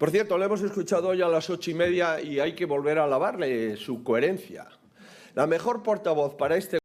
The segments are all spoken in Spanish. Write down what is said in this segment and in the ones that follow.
Por cierto, le hemos escuchado hoy a las 8:30 y hay que volver a alabarle su coherencia. La mejor portavoz para este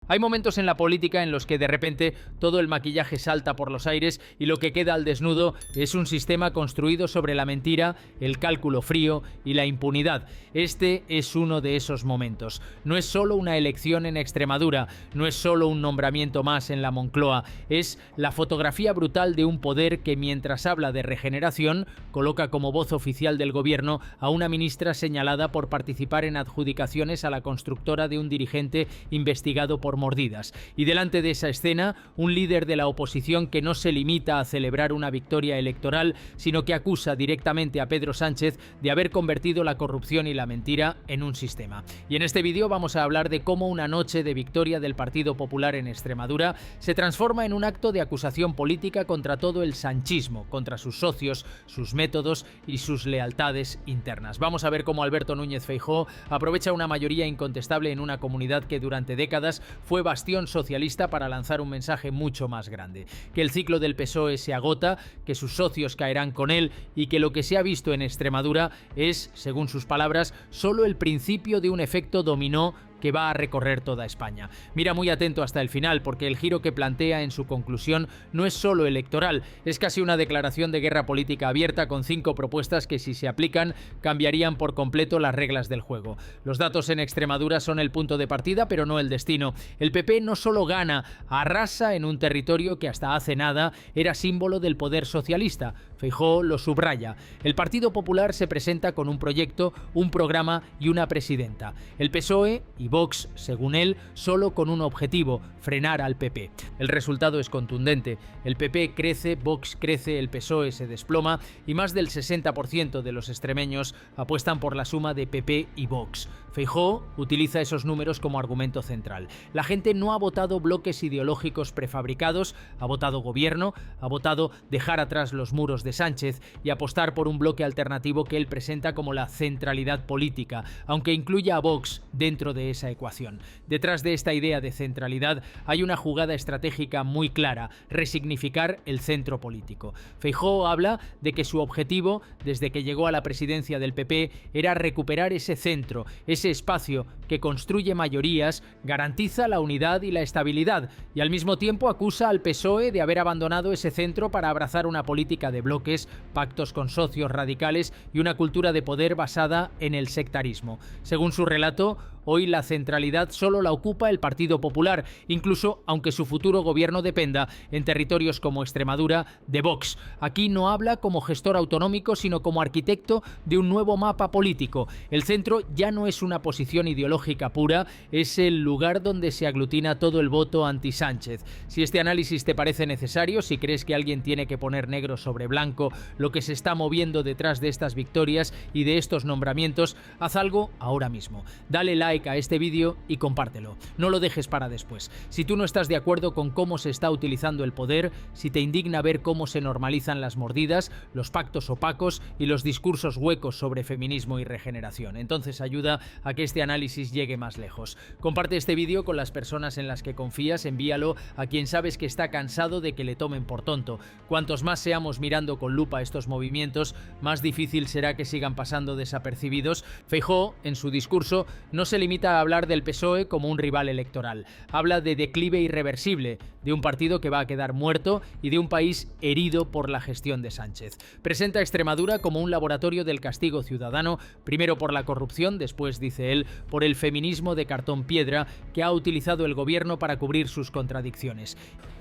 Hay momentos en la política en los que de repente todo el maquillaje salta por los aires y lo que queda al desnudo es un sistema construido sobre la mentira, el cálculo frío y la impunidad. Este es uno de esos momentos. No es solo una elección en Extremadura, no es solo un nombramiento más en la Moncloa, es la fotografía brutal de un poder que, mientras habla de regeneración, coloca como voz oficial del gobierno a una ministra señalada por participar en adjudicaciones a la constructora de un dirigente investigado por mordidas. Y delante de esa escena, un líder de la oposición que no se limita a celebrar una victoria electoral, sino que acusa directamente a Pedro Sánchez de haber convertido la corrupción y la mentira en un sistema. Y en este vídeo vamos a hablar de cómo una noche de victoria del Partido Popular en Extremadura se transforma en un acto de acusación política contra todo el sanchismo, contra sus socios, sus métodos y sus lealtades internas. Vamos a ver cómo Alberto Núñez Feijóo aprovecha una mayoría incontestable en una comunidad que durante décadas fue bastión socialista para lanzar un mensaje mucho más grande, que el ciclo del PSOE se agota, que sus socios caerán con él y que lo que se ha visto en Extremadura es, según sus palabras, solo el principio de un efecto dominó que va a recorrer toda España. Mira muy atento hasta el final, porque el giro que plantea en su conclusión no es solo electoral, es casi una declaración de guerra política abierta con 5 propuestas que, si se aplican, cambiarían por completo las reglas del juego. Los datos en Extremadura son el punto de partida, pero no el destino. El PP no solo gana, arrasa en un territorio que hasta hace nada era símbolo del poder socialista. Feijóo lo subraya. El Partido Popular se presenta con un proyecto, un programa y una presidenta. El PSOE y Vox, según él, solo con un objetivo: frenar al PP. El resultado es contundente. El PP crece, Vox crece, el PSOE se desploma y más del 60% de los extremeños apuestan por la suma de PP y Vox. Feijóo utiliza esos números como argumento central. La gente no ha votado bloques ideológicos prefabricados, ha votado gobierno, ha votado dejar atrás los muros de Sánchez y apostar por un bloque alternativo que él presenta como la centralidad política, aunque incluya a Vox dentro de esa ecuación. Detrás de esta idea de centralidad hay una jugada estratégica muy clara: resignificar el centro político. Feijóo habla de que su objetivo, desde que llegó a la presidencia del PP, era recuperar ese centro, ese espacio que construye mayorías, garantiza la unidad y la estabilidad, y al mismo tiempo acusa al PSOE de haber abandonado ese centro para abrazar una política de bloques, pactos con socios radicales y una cultura de poder basada en el sectarismo. Según su relato, hoy la centralidad solo la ocupa el Partido Popular, incluso aunque su futuro gobierno dependa, en territorios como Extremadura, de Vox. Aquí no habla como gestor autonómico, sino como arquitecto de un nuevo mapa político. El centro ya no es una posición ideológica pura, es el lugar donde se aglutina todo el voto anti-Sánchez. Si este análisis te parece necesario, si crees que alguien tiene que poner negro sobre blanco lo que se está moviendo detrás de estas victorias y de estos nombramientos, haz algo ahora mismo. Dale like a este vídeo y compártelo. No lo dejes para después. Si tú no estás de acuerdo con cómo se está utilizando el poder, si te indigna ver cómo se normalizan las mordidas, los pactos opacos y los discursos huecos sobre feminismo y regeneración, entonces ayuda a que este análisis llegue más lejos. Comparte este vídeo con las personas en las que confías, envíalo a quien sabes que está cansado de que le tomen por tonto. Cuantos más seamos mirando con lupa estos movimientos, más difícil será que sigan pasando desapercibidos. Feijóo, en su discurso, no se limita a hablar del PSOE como un rival electoral. Habla de declive irreversible, de un partido que va a quedar muerto y de un país herido por la gestión de Sánchez. Presenta a Extremadura como un laboratorio del castigo ciudadano, primero por la corrupción, después, dice él, por el feminismo de cartón piedra que ha utilizado el gobierno para cubrir sus contradicciones.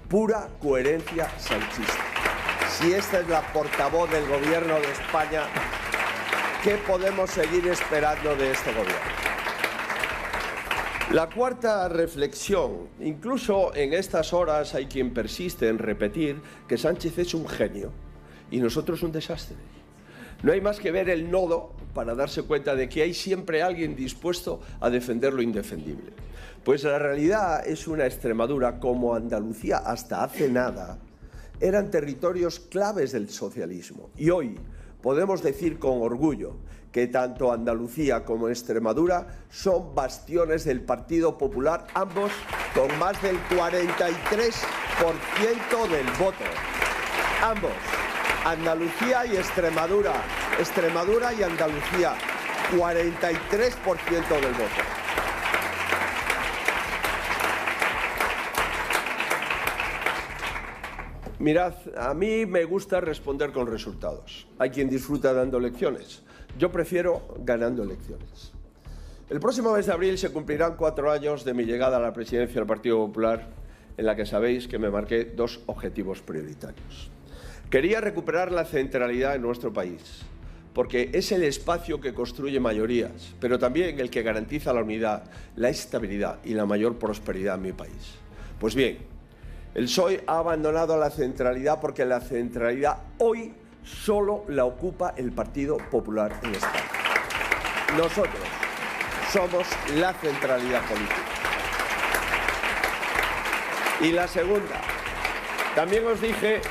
Pura coherencia sanchista. Si esta es la portavoz del gobierno de España, ¿qué podemos seguir esperando de este gobierno? La cuarta reflexión: incluso en estas horas hay quien persiste en repetir que Sánchez es un genio y nosotros un desastre. No hay más que ver el nodo para darse cuenta de que hay siempre alguien dispuesto a defender lo indefendible. Pues la realidad es una Extremadura como Andalucía hasta hace nada eran territorios claves del socialismo y hoy, podemos decir con orgullo que tanto Andalucía como Extremadura son bastiones del Partido Popular, ambos con más del 43% del voto. Ambos, Andalucía y Extremadura, Extremadura y Andalucía, 43% del voto. Mirad, a mí me gusta responder con resultados. Hay quien disfruta dando lecciones. Yo prefiero ganando elecciones. El próximo mes de abril se cumplirán 4 años de mi llegada a la presidencia del Partido Popular, en la que sabéis que me marqué 2 objetivos prioritarios. Quería recuperar la centralidad en nuestro país, porque es el espacio que construye mayorías, pero también el que garantiza la unidad, la estabilidad y la mayor prosperidad en mi país. Pues bien, el PSOE ha abandonado la centralidad porque la centralidad hoy solo la ocupa el Partido Popular en España. Nosotros somos la centralidad política. Y la segunda, también os dije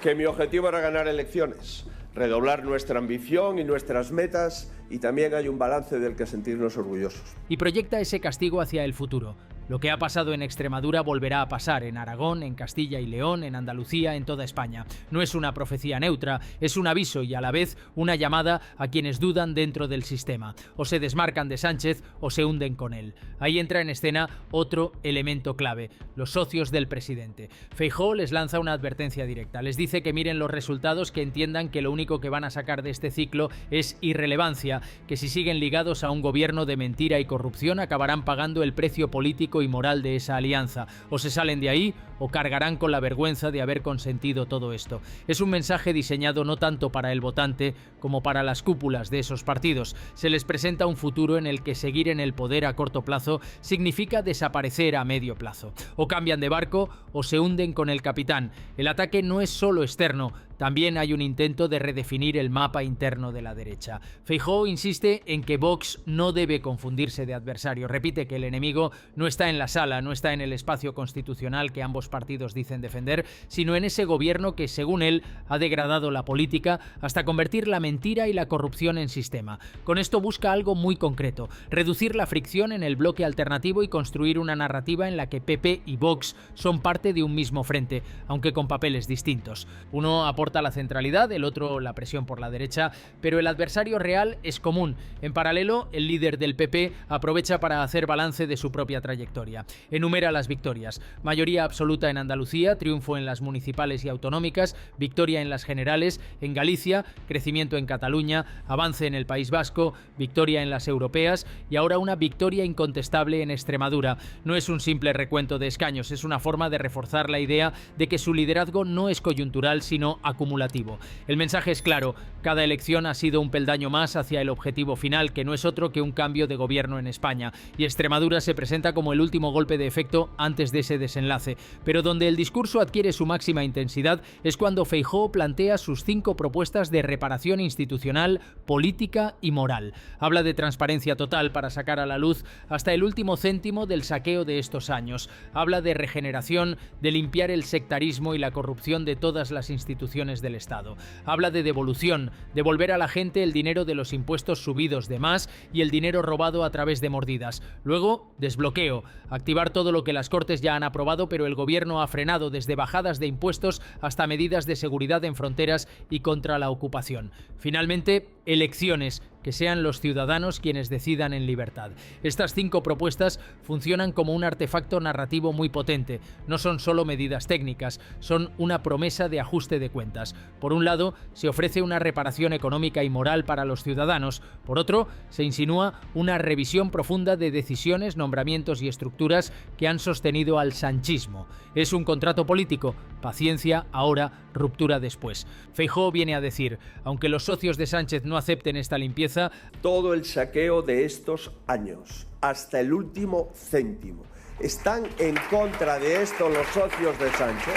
que mi objetivo era ganar elecciones, redoblar nuestra ambición y nuestras metas, y también hay un balance del que sentirnos orgullosos. Y proyecta ese castigo hacia el futuro. Lo que ha pasado en Extremadura volverá a pasar en Aragón, en Castilla y León, en Andalucía, en toda España. No es una profecía neutra, es un aviso y a la vez una llamada a quienes dudan dentro del sistema. O se desmarcan de Sánchez o se hunden con él. Ahí entra en escena otro elemento clave, los socios del presidente. Feijóo les lanza una advertencia directa. Les dice que miren los resultados, que entiendan que lo único que van a sacar de este ciclo es irrelevancia, que si siguen ligados a un gobierno de mentira y corrupción acabarán pagando el precio político y moral de esa alianza. O se salen de ahí o cargarán con la vergüenza de haber consentido todo esto. Es un mensaje diseñado no tanto para el votante como para las cúpulas de esos partidos. Se les presenta un futuro en el que seguir en el poder a corto plazo significa desaparecer a medio plazo. O cambian de barco o se hunden con el capitán. El ataque no es solo externo, también hay un intento de redefinir el mapa interno de la derecha. Feijóo insiste en que Vox no debe confundirse de adversario. Repite que el enemigo no está en la sala, no está en el espacio constitucional que ambos partidos dicen defender, sino en ese gobierno que, según él, ha degradado la política hasta convertir la mentira y la corrupción en sistema. Con esto busca algo muy concreto: reducir la fricción en el bloque alternativo y construir una narrativa en la que PP y Vox son parte de un mismo frente, aunque con papeles distintos. Uno aporta la centralidad, el otro la presión por la derecha, pero el adversario real es común. En paralelo, el líder del PP aprovecha para hacer balance de su propia trayectoria. Enumera las victorias: mayoría absoluta en Andalucía, triunfo en las municipales y autonómicas, victoria en las generales, en Galicia, crecimiento en Cataluña, avance en el País Vasco, victoria en las europeas y ahora una victoria incontestable en Extremadura. No es un simple recuento de escaños, es una forma de reforzar la idea de que su liderazgo no es coyuntural, sino acumulativo. El mensaje es claro: cada elección ha sido un peldaño más hacia el objetivo final, que no es otro que un cambio de gobierno en España, y Extremadura se presenta como el último golpe de efecto antes de ese desenlace. Pero donde el discurso adquiere su máxima intensidad es cuando Feijóo plantea sus 5 propuestas de reparación institucional, política y moral. Habla de transparencia total para sacar a la luz hasta el último céntimo del saqueo de estos años. Habla de regeneración, de limpiar el sectarismo y la corrupción de todas las instituciones del Estado. Habla de devolución, devolver a la gente el dinero de los impuestos subidos de más y el dinero robado a través de mordidas. Luego, desbloqueo, activar todo lo que las Cortes ya han aprobado pero el gobierno ha frenado, desde bajadas de impuestos hasta medidas de seguridad en fronteras y contra la ocupación. Finalmente, elecciones, que sean los ciudadanos quienes decidan en libertad. Estas 5 propuestas funcionan como un artefacto narrativo muy potente. No son solo medidas técnicas, son una promesa de ajuste de cuentas. Por un lado, se ofrece una reparación económica y moral para los ciudadanos. Por otro, se insinúa una revisión profunda de decisiones, nombramientos y estructuras que han sostenido al sanchismo. Es un contrato político: paciencia ahora, ruptura después. Feijóo viene a decir: aunque los socios de Sánchez no acepten esta limpieza, todo el saqueo de estos años, hasta el último céntimo, ¿están en contra de esto los socios de Sánchez?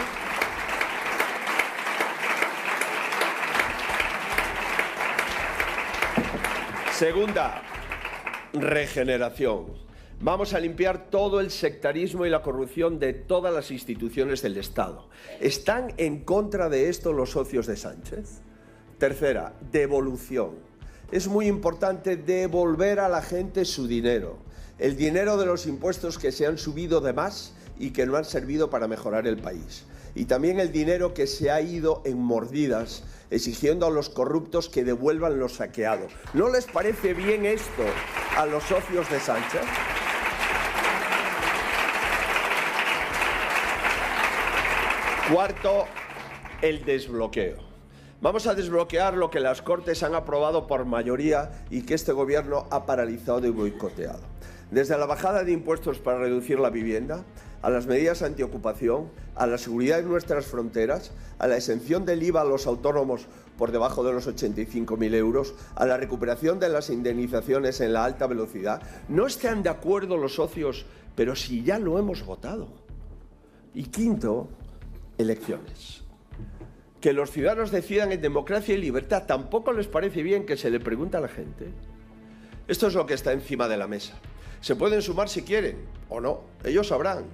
Segunda, regeneración. Vamos a limpiar todo el sectarismo y la corrupción de todas las instituciones del Estado. ¿Están en contra de esto los socios de Sánchez? Tercera, devolución. Es muy importante devolver a la gente su dinero. El dinero de los impuestos que se han subido de más y que no han servido para mejorar el país. Y también el dinero que se ha ido en mordidas, exigiendo a los corruptos que devuelvan lo saqueado. ¿No les parece bien esto a los socios de Sánchez? Cuarto, el desbloqueo. Vamos a desbloquear lo que las Cortes han aprobado por mayoría y que este Gobierno ha paralizado y boicoteado. Desde la bajada de impuestos para reducir la vivienda, a las medidas antiocupación, a la seguridad en nuestras fronteras, a la exención del IVA a los autónomos por debajo de los 85.000 euros, a la recuperación de las indemnizaciones en la alta velocidad. No están de acuerdo los socios, pero si ya lo hemos votado. Y quinto, elecciones. Que los ciudadanos decidan en democracia y libertad. ¿Tampoco les parece bien que se le pregunte a la gente? Esto es lo que está encima de la mesa. Se pueden sumar si quieren o no, ellos sabrán,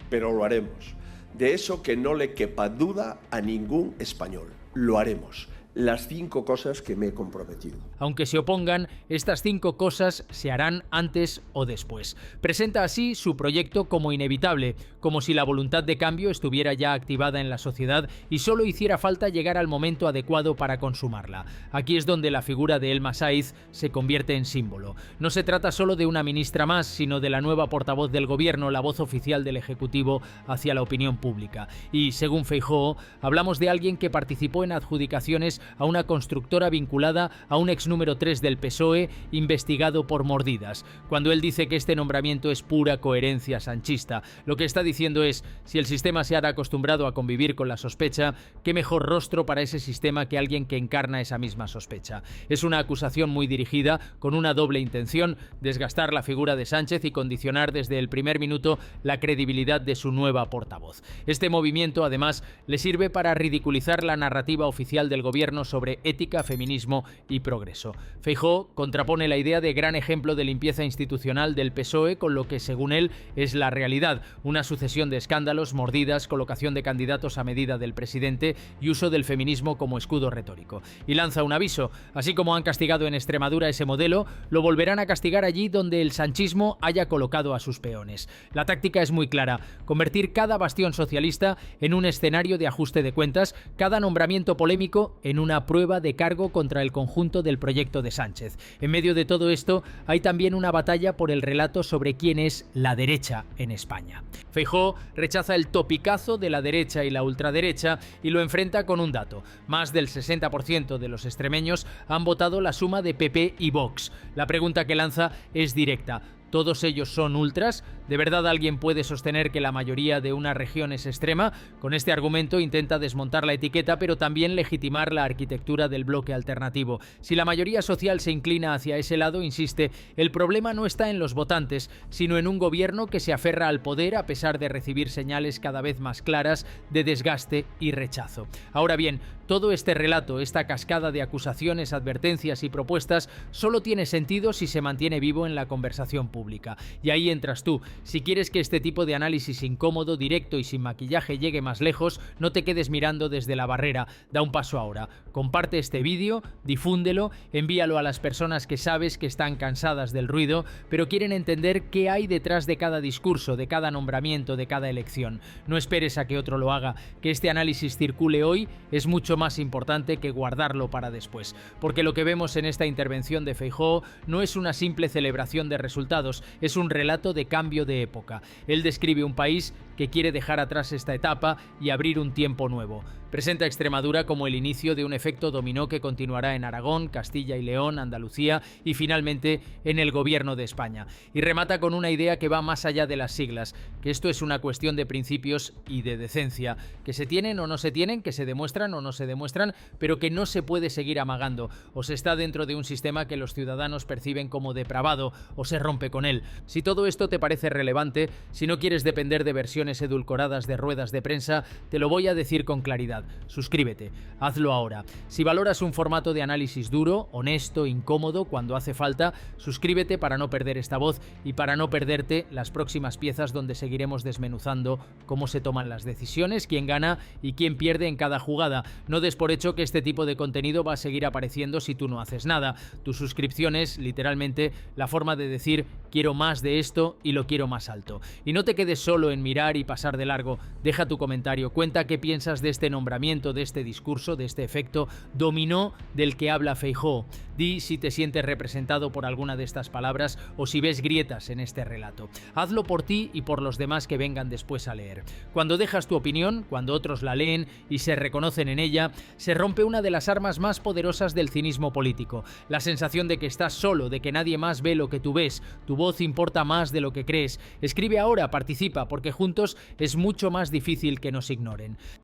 pero lo haremos. De eso que no le quepa duda a ningún español. Lo haremos. Las 5 cosas que me he comprometido. Aunque se opongan, estas 5 cosas se harán antes o después. Presenta así su proyecto como inevitable, como si la voluntad de cambio estuviera ya activada en la sociedad y solo hiciera falta llegar al momento adecuado para consumarla. Aquí es donde la figura de Elma Sáiz se convierte en símbolo. No se trata solo de una ministra más, sino de la nueva portavoz del Gobierno, la voz oficial del Ejecutivo hacia la opinión pública. Y, según Feijóo, hablamos de alguien que participó en adjudicaciones a una constructora vinculada a un ex número 3 del PSOE investigado por mordidas. Cuando él dice que este nombramiento es pura coherencia sanchista, lo que está diciendo es, si el sistema se ha acostumbrado a convivir con la sospecha, qué mejor rostro para ese sistema que alguien que encarna esa misma sospecha. Es una acusación muy dirigida, con una doble intención, desgastar la figura de Sánchez y condicionar desde el primer minuto la credibilidad de su nueva portavoz. Este movimiento, además, le sirve para ridiculizar la narrativa oficial del Gobierno sobre ética, feminismo y progreso. Feijóo contrapone la idea de gran ejemplo de limpieza institucional del PSOE con lo que, según él, es la realidad: una sucesión de escándalos, mordidas, colocación de candidatos a medida del presidente y uso del feminismo como escudo retórico. Y lanza un aviso: así como han castigado en Extremadura ese modelo, lo volverán a castigar allí donde el sanchismo haya colocado a sus peones. La táctica es muy clara: convertir cada bastión socialista en un escenario de ajuste de cuentas, cada nombramiento polémico en una prueba de cargo contra el conjunto del proyecto de Sánchez. En medio de todo esto, hay también una batalla por el relato sobre quién es la derecha en España. Feijóo rechaza el topicazo de la derecha y la ultraderecha y lo enfrenta con un dato: más del 60% de los extremeños han votado la suma de PP y Vox. La pregunta que lanza es directa: ¿todos ellos son ultras? ¿De verdad alguien puede sostener que la mayoría de una región es extrema? Con este argumento intenta desmontar la etiqueta, pero también legitimar la arquitectura del bloque alternativo. Si la mayoría social se inclina hacia ese lado, insiste, el problema no está en los votantes, sino en un gobierno que se aferra al poder a pesar de recibir señales cada vez más claras de desgaste y rechazo. Ahora bien, todo este relato, esta cascada de acusaciones, advertencias y propuestas, solo tiene sentido si se mantiene vivo en la conversación pública. Y ahí entras tú. Si quieres que este tipo de análisis incómodo, directo y sin maquillaje llegue más lejos, no te quedes mirando desde la barrera. Da un paso ahora. Comparte este vídeo, difúndelo, envíalo a las personas que sabes que están cansadas del ruido, pero quieren entender qué hay detrás de cada discurso, de cada nombramiento, de cada elección. No esperes a que otro lo haga. Que este análisis circule hoy es mucho más importante que guardarlo para después. Porque lo que vemos en esta intervención de Feijóo no es una simple celebración de resultados, es un relato de cambio de época. Él describe un país que quiere dejar atrás esta etapa y abrir un tiempo nuevo. Presenta Extremadura como el inicio de un efecto dominó que continuará en Aragón, Castilla y León, Andalucía y finalmente en el Gobierno de España. Y remata con una idea que va más allá de las siglas, que esto es una cuestión de principios y de decencia, que se tienen o no se tienen, que se demuestran o no se demuestran, pero que no se puede seguir amagando. O se está dentro de un sistema que los ciudadanos perciben como depravado o se rompe con él. Si todo esto te parece relevante, si no quieres depender de versiones edulcoradas de ruedas de prensa, te lo voy a decir con claridad. actualidad. Suscríbete, hazlo ahora. Si valoras un formato de análisis duro, honesto, incómodo, cuando hace falta, suscríbete para no perder esta voz y para no perderte las próximas piezas donde seguiremos desmenuzando cómo se toman las decisiones, quién gana y quién pierde en cada jugada. No des por hecho que este tipo de contenido va a seguir apareciendo si tú no haces nada. Tu suscripción es literalmente la forma de decir quiero más de esto y lo quiero más alto. Y no te quedes solo en mirar y pasar de largo. Deja tu comentario, cuenta qué piensas de este nombramiento, de este discurso, de este efecto dominó del que habla Feijóo. Di si te sientes representado por alguna de estas palabras o si ves grietas en este relato. Hazlo por ti y por los demás que vengan después a leer. Cuando dejas tu opinión, cuando otros la leen y se reconocen en ella, se rompe una de las armas más poderosas del cinismo político. La sensación de que estás solo, de que nadie más ve lo que tú ves. Tu voz importa más de lo que crees. Escribe ahora, participa, porque juntos es mucho más difícil que nos ignoren.